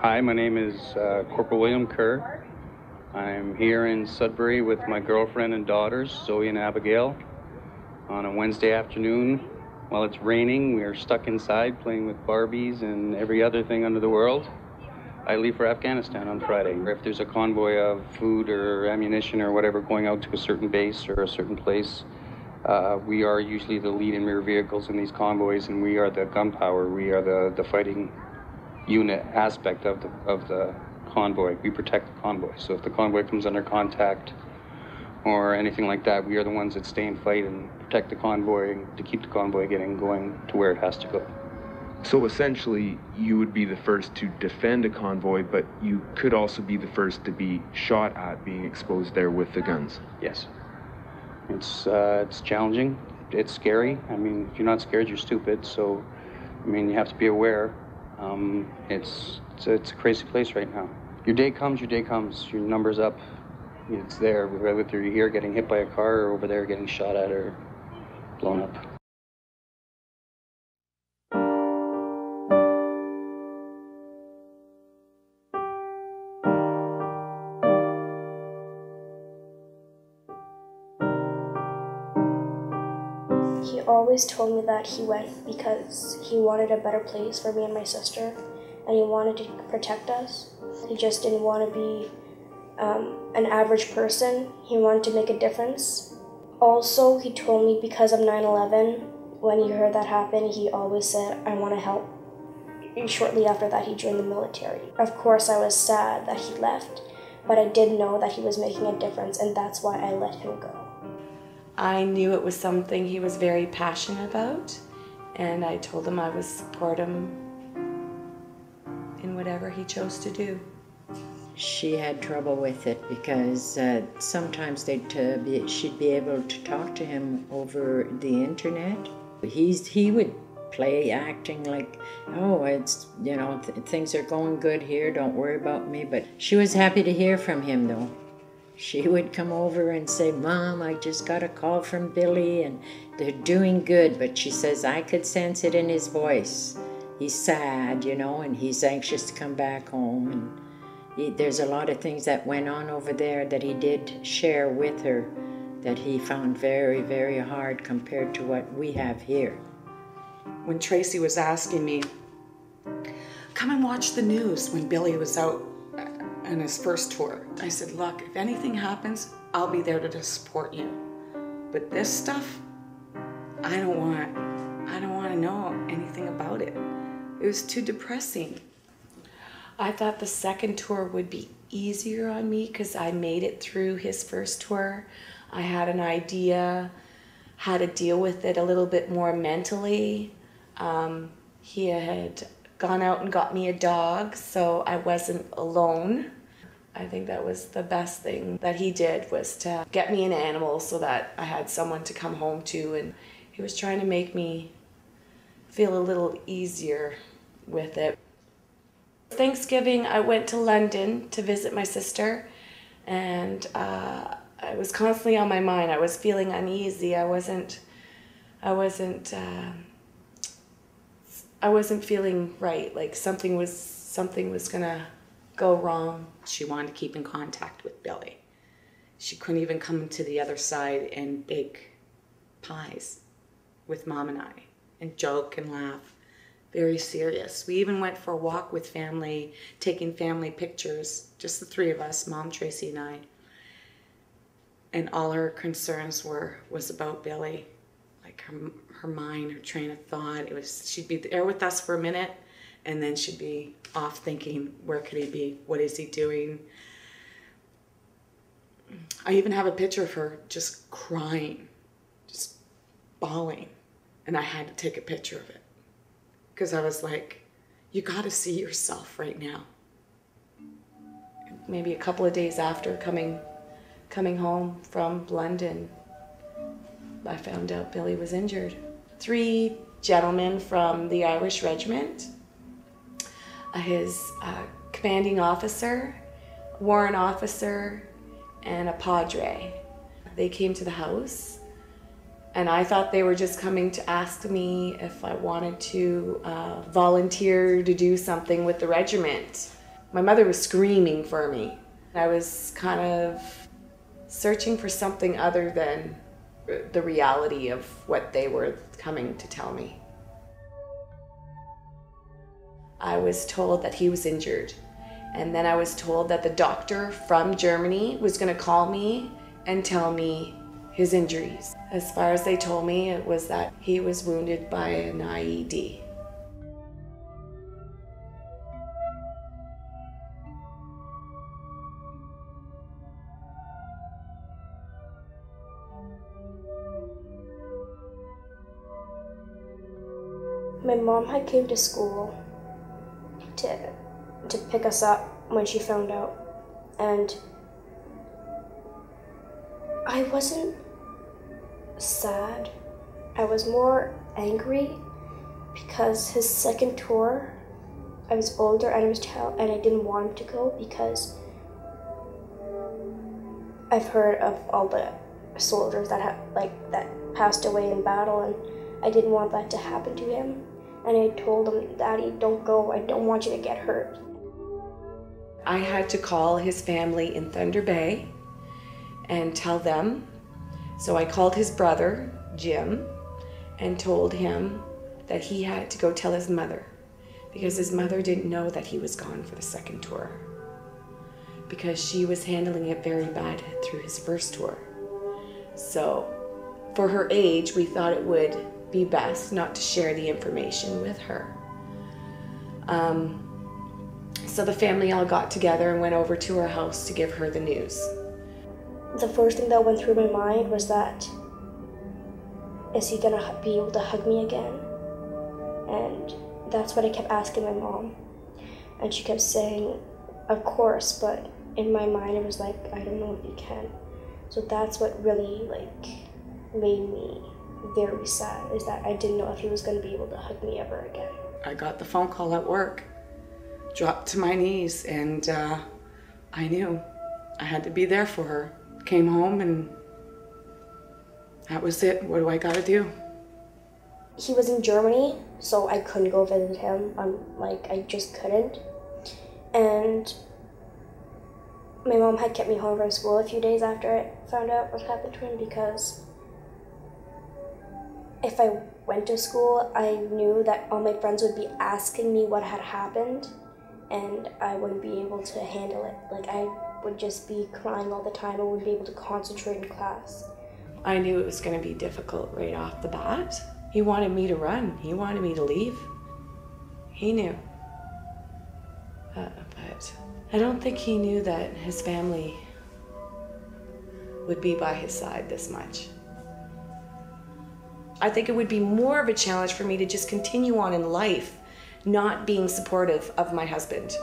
Hi, my name is Corporal William Kerr. I'm here in Sudbury with my girlfriend and daughters, Zoe and Abigail, on a Wednesday afternoon. While it's raining, we are stuck inside playing with Barbies and every other thing under the world. I leave for Afghanistan on Friday. If there's a convoy of food or ammunition or whatever going out to a certain base or a certain place, we are usually the lead and rear vehicles in these convoys, and we are the gunpowder. We are the fighting unit aspect of the convoy. We protect the convoy. So if the convoy comes under contact or anything like that, we are the ones that stay and fight and protect the convoy to keep the convoy going to where it has to go. So essentially, you would be the first to defend a convoy, but you could also be the first to be shot at, being exposed there with the guns. Yes. It's challenging. It's scary. I mean, if you're not scared, you're stupid. So, I mean, you have to be aware. It's a crazy place right now. Your day comes, your number's up. It's there, whether you're here getting hit by a car or over there getting shot at or blown up. He always told me that he went because he wanted a better place for me and my sister, and he wanted to protect us. He just didn't want to be an average person. He wanted to make a difference. Also, he told me because of 9/11, when he heard that happen, he always said, "I want to help." Shortly after that, he joined the military. Of course, I was sad that he left, but I did know that he was making a difference, and that's why I let him go. I knew it was something he was very passionate about, and I told him I would support him in whatever he chose to do. She had trouble with it because sometimes she'd be able to talk to him over the internet. He would play acting like, oh, it's, you know, things are going good here, don't worry about me. But she was happy to hear from him, though. She would come over and say, "Mom, I just got a call from Billy and they're doing good." But she says, I could sense it in his voice. He's sad, you know, and he's anxious to come back home. And there's a lot of things that went on over there that he did share with her that he found very, very hard compared to what we have here. When Tracy was asking me, "Come and watch the news," when Billy was out on his first tour, I said, "Look, if anything happens, I'll be there to support you. But this stuff, I don't want to know anything about it." It was too depressing. I thought the second tour would be easier on me because I made it through his first tour. I had an idea how to deal with it a little bit more mentally. He had gone out and got me a dog, so I wasn't alone. I think that was the best thing that he did, was to get me an animal so that I had someone to come home to, and he was trying to make me feel a little easier with it. Thanksgiving, I went to London to visit my sister, and it was constantly on my mind. I was feeling uneasy. I wasn't feeling right. Like something was gonna go wrong. She wanted to keep in contact with Billy. She couldn't even come to the other side and bake pies with Mom and I and joke and laugh. Very serious. We even went for a walk with family, taking family pictures, just the three of us, Mom, Tracy, and I. And all her concerns was about Billy. Like her mind, her train of thought. She'd be there with us for a minute, and then she'd be off thinking, where could he be? What is he doing? I even have a picture of her just crying, just bawling. And I had to take a picture of it. Because I was like, you got to see yourself right now. Maybe a couple of days after coming home from London, I found out Billy was injured. 3 gentlemen from the Irish Regiment, his commanding officer, warrant officer, and a padre. They came to the house, and I thought they were just coming to ask me if I wanted to volunteer to do something with the regiment. My mother was screaming for me. I was kind of searching for something other than the reality of what they were coming to tell me. I was told that he was injured, and then I was told that the doctor from Germany was going to call me and tell me his injuries. As far as they told me, it was that he was wounded by an IED. My mom had came to school to pick us up when she found out, and I wasn't sad. I was more angry because his second tour, I was older and I didn't want him to go because I've heard of all the soldiers that passed away in battle, and I didn't want that to happen to him. And I told him, "Daddy, don't go. I don't want you to get hurt." I had to call his family in Thunder Bay and tell them. So I called his brother, Jim, and told him that he had to go tell his mother, because his mother didn't know that he was gone for the second tour, because she was handling it very bad through his first tour. So for her age, we thought it would be best not to share the information with her. So the family all got together and went over to her house to give her the news. The first thing that went through my mind was that, is he gonna be able to hug me again? And that's what I kept asking my mom. And she kept saying, of course, but in my mind it was like, I don't know if you can. So that's what really made me very sad, is that I didn't know if he was gonna be able to hug me ever again. I got the phone call at work, dropped to my knees, and I knew I had to be there for her. Came home and that was it. What do I gotta do? He was in Germany, so I couldn't go visit him. I just couldn't. And my mom had kept me home from school a few days after I found out what happened to him, because if I went to school, I knew that all my friends would be asking me what had happened, and I wouldn't be able to handle it. I would just be crying all the time. I wouldn't be able to concentrate in class. I knew it was going to be difficult right off the bat. He wanted me to run. He wanted me to leave. He knew. But I don't think he knew that his family would be by his side this much. I think it would be more of a challenge for me to just continue on in life, not being supportive of my husband.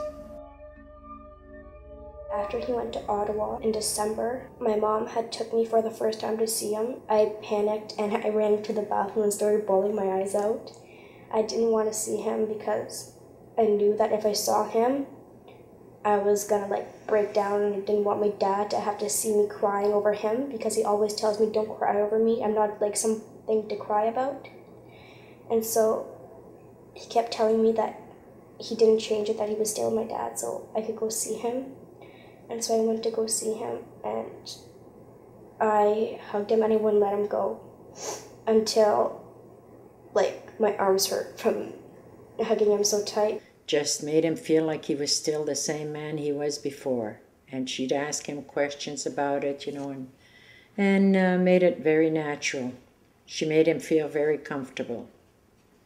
After he went to Ottawa in December, my mom had took me for the first time to see him. I panicked and I ran into the bathroom and started bawling my eyes out. I didn't want to see him because I knew that if I saw him, I was gonna break down, and I didn't want my dad to have to see me crying over him, because he always tells me, don't cry over me. I'm not something to cry about. And so he kept telling me that he didn't change it, that he was still my dad, so I could go see him. And so I went to go see him, and I hugged him and I wouldn't let him go until my arms hurt from hugging him so tight. Just made him feel like he was still the same man he was before. And she'd ask him questions about it, and made it very natural. She made him feel very comfortable.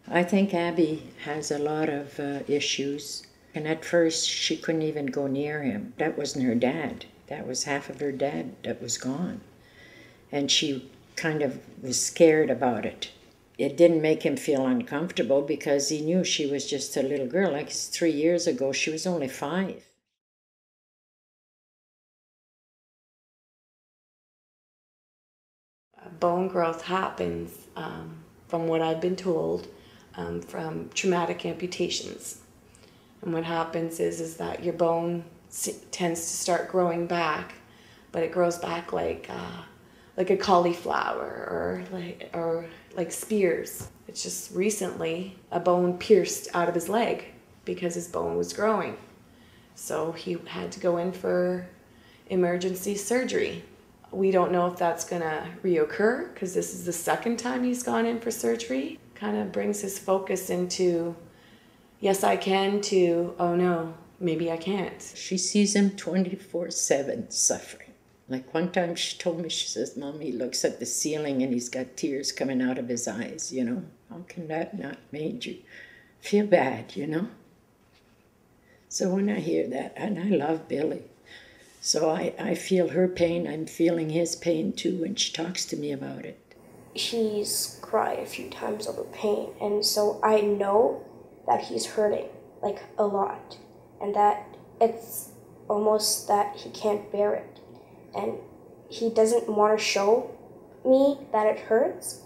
I think Abby has a lot of issues. And at first, she couldn't even go near him. That wasn't her dad. That was half of her dad that was gone. And she kind of was scared about it. It didn't make him feel uncomfortable because he knew she was just a little girl. 3 years ago, she was only 5. Bone growth happens, from what I've been told, from traumatic amputations. And what happens is that your bone tends to start growing back, but it grows back like a cauliflower or like spears. It's just recently a bone pierced out of his leg because his bone was growing. So he had to go in for emergency surgery. We don't know if that's gonna reoccur because this is the second time he's gone in for surgery. Kind of brings his focus into, yes, I can, to, oh no, maybe I can't. She sees him 24/7 suffering. Like one time she told me, she says, Mom, he looks at the ceiling and he's got tears coming out of his eyes, you know. How can that not make you feel bad, you know? So when I hear that, and I love Billy, so I feel her pain, I'm feeling his pain too when she talks to me about it. He's cried a few times over pain, and so I know that he's hurting, like a lot, and that it's almost that he can't bear it. And he doesn't want to show me that it hurts,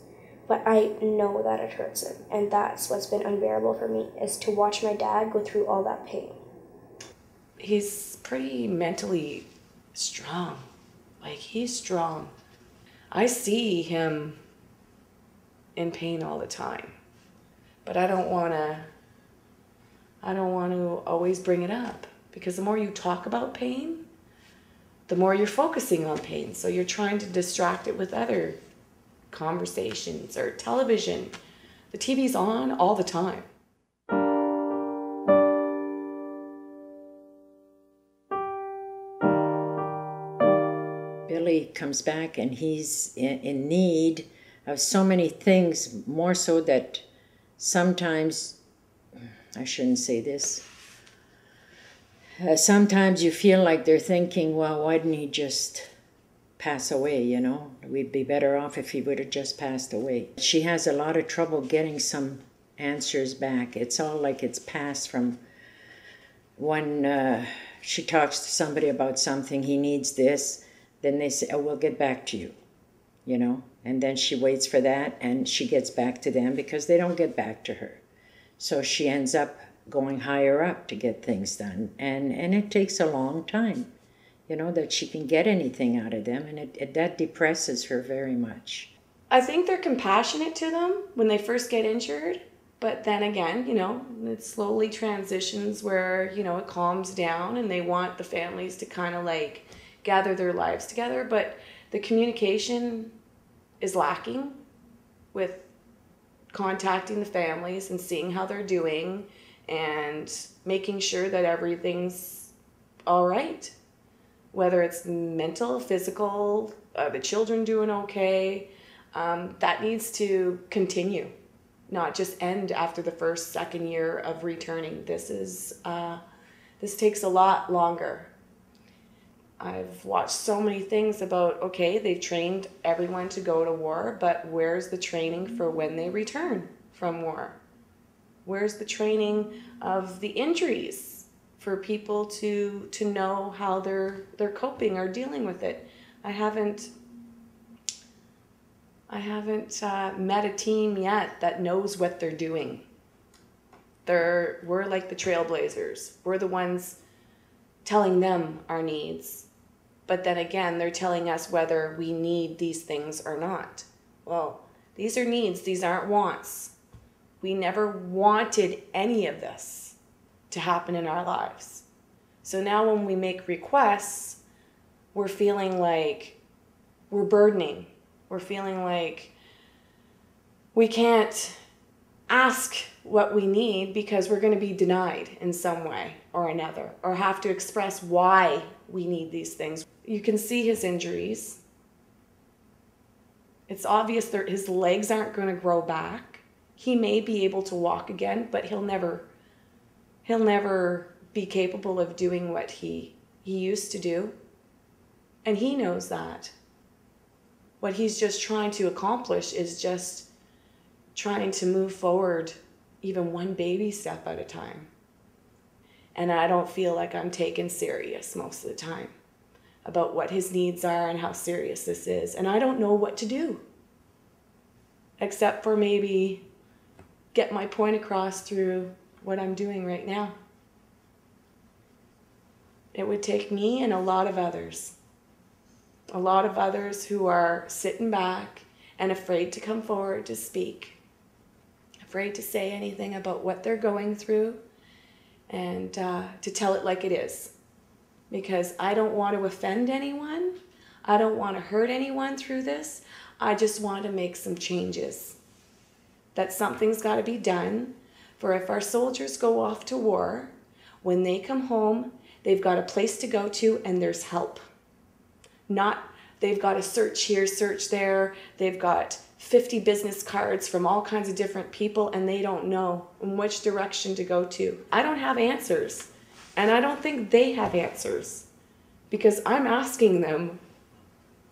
but I know that it hurts him. And that's what's been unbearable for me, is to watch my dad go through all that pain. He's pretty mentally strong. Like, he's strong. I see him in pain all the time, but I don't want to always bring it up, because the more you talk about pain, the more you're focusing on pain. So you're trying to distract it with other conversations or television. The TV's on all the time. Billy comes back and he's in need of so many things, more so that sometimes, I shouldn't say this, sometimes you feel like they're thinking, well, why didn't he just pass away, you know? We'd be better off if he would have just passed away. She has a lot of trouble getting some answers back. It's all like it's passed from when she talks to somebody about something, he needs this, then they say, oh, we'll get back to you, you know? And then she waits for that and she gets back to them because they don't get back to her. So she ends up going higher up to get things done. And it takes a long time, you know, that she can get anything out of them. And that depresses her very much. I think they're compassionate to them when they first get injured. But then again, you know, it slowly transitions where, you know, it calms down and they want the families to kind of like gather their lives together. But the communication is lacking with contacting the families and seeing how they're doing and making sure that everything's all right, whether it's mental, physical, the children doing okay. That needs to continue, not just end after the first, second year of returning. This takes a lot longer. I've watched so many things about, okay, they've trained everyone to go to war, but where's the training for when they return from war? Where's the training of the injuries for people to know how they're coping or dealing with it? I haven't met a team yet that knows what they're doing. We're like the trailblazers. We're the ones telling them our needs. But then again, they're telling us whether we need these things or not. Well, these are needs, these aren't wants. We never wanted any of this to happen in our lives. So now when we make requests, we're feeling like we're burdening. We're feeling like we can't ask what we need because we're going to be denied in some way or another, or have to express why we need these things. You can see his injuries. It's obvious that his legs aren't going to grow back. He may be able to walk again, but he'll never be capable of doing what he used to do. And he knows that. What he's just trying to accomplish is just trying to move forward even one baby step at a time. And I don't feel like I'm taken serious most of the time about what his needs are and how serious this is. And I don't know what to do, except for maybe get my point across through what I'm doing right now. It would take me and a lot of others who are sitting back and afraid to come forward to speak, afraid to say anything about what they're going through, and to tell it like it is. Because I don't want to offend anyone. I don't want to hurt anyone through this. I just want to make some changes. That something's got to be done for if our soldiers go off to war, when they come home, they've got a place to go to and there's help. Not they've got to search here, search there. They've got 50 business cards from all kinds of different people and they don't know in which direction to go to. I don't have answers. And I don't think they have answers. Because I'm asking them,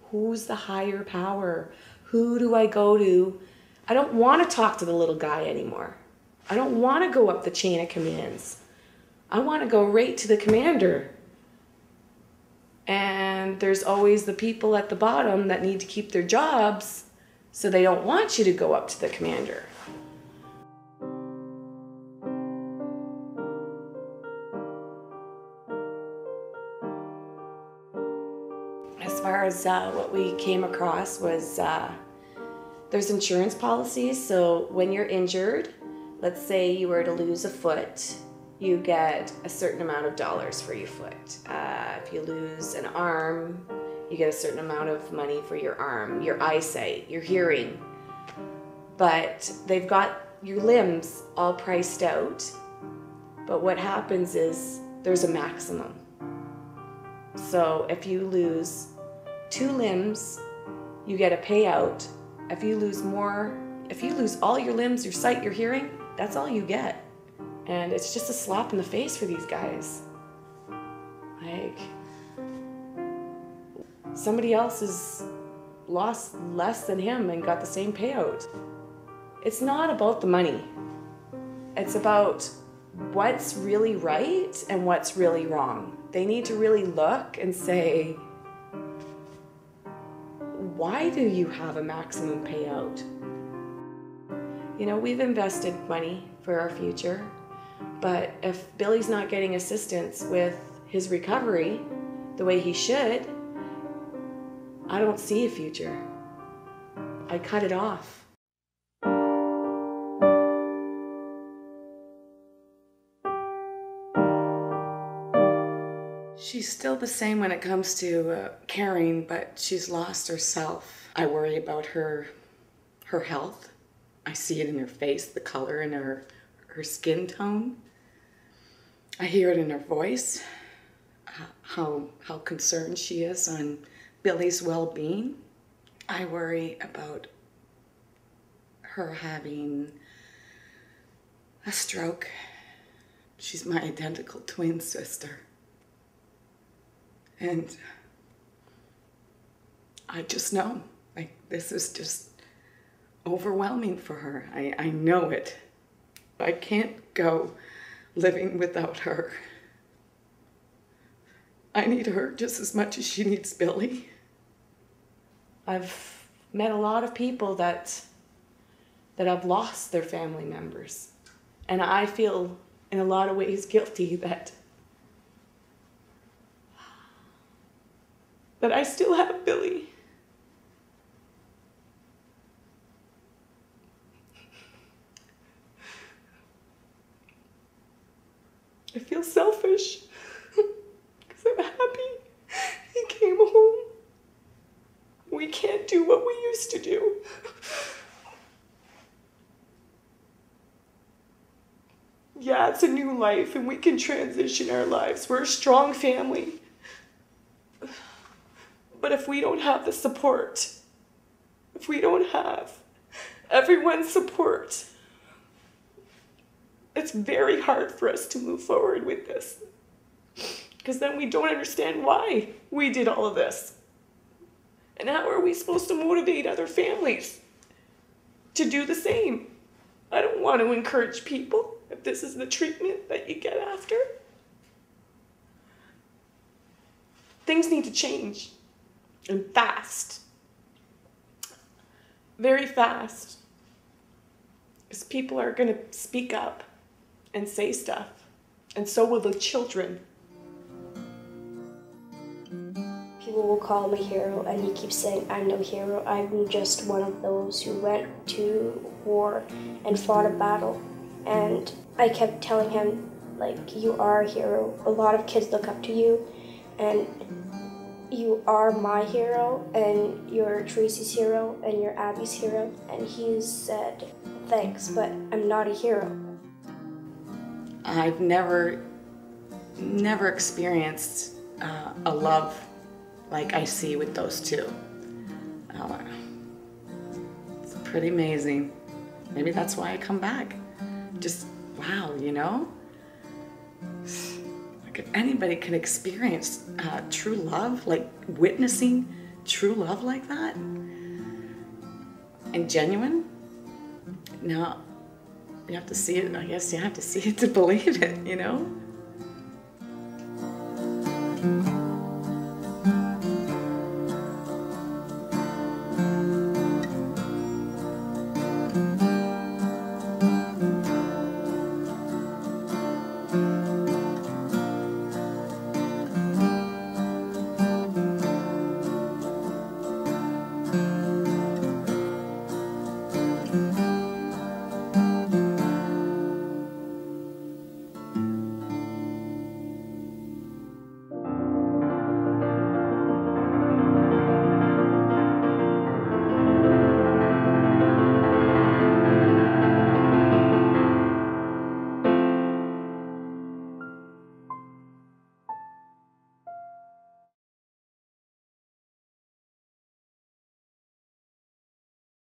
who's the higher power? Who do I go to? I don't want to talk to the little guy anymore. I don't want to go up the chain of commands. I want to go right to the commander. And there's always the people at the bottom that need to keep their jobs, so they don't want you to go up to the commander. As far as what we came across was there's insurance policies. So when you're injured, let's say you were to lose a foot, you get a certain amount of dollars for your foot. If you lose an arm, you get a certain amount of money for your arm, your eyesight, your hearing. But they've got your limbs all priced out. But what happens is there's a maximum. So if you lose 2 limbs, you get a payout. If you lose all your limbs, your sight, your hearing, that's all you get. And it's just a slap in the face for these guys. Like, somebody else has lost less than him and got the same payout. It's not about the money. It's about what's really right and what's really wrong. They need to really look and say, why do you have a maximum payout? You know, we've invested money for our future, but if Billy's not getting assistance with his recovery the way he should, I don't see a future. I cut it off. She's still the same when it comes to caring, but she's lost herself. I worry about her health. I see it in her face, the color in her skin tone. I hear it in her voice, how concerned she is on Billy's well-being. I worry about her having a stroke. She's my identical twin sister. And I just know, like, this is just overwhelming for her. I know it. I can't go living without her. I need her just as much as she needs Billy. I've met a lot of people that have lost their family members. And I feel in a lot of ways guilty that I still have Billy. I feel selfish because I'm happy he came home. We can't do what we used to do. Yeah, it's a new life and we can transition our lives. We're a strong family. But if we don't have the support, if we don't have everyone's support, it's very hard for us to move forward with this. Because then we don't understand why we did all of this. And how are we supposed to motivate other families to do the same? I don't want to encourage people if this is the treatment that you get after. Things need to change. And fast. Very fast. Because people are going to speak up and say stuff. And so will the children. People will call me hero, and he keeps saying, I'm no hero. I'm just one of those who went to war and fought a battle. And I kept telling him, like, you are a hero. A lot of kids look up to you, and you are my hero, and you're Tracy's hero, and you're Abby's hero. And he said, thanks, but I'm not a hero. I've never experienced a love like I see with those two. It's pretty amazing. Maybe that's why I come back. Just, wow, you know? Like, if anybody can experience true love, like witnessing true love like that, and genuine, now you have to see it. I guess you have to see it to believe it, you know?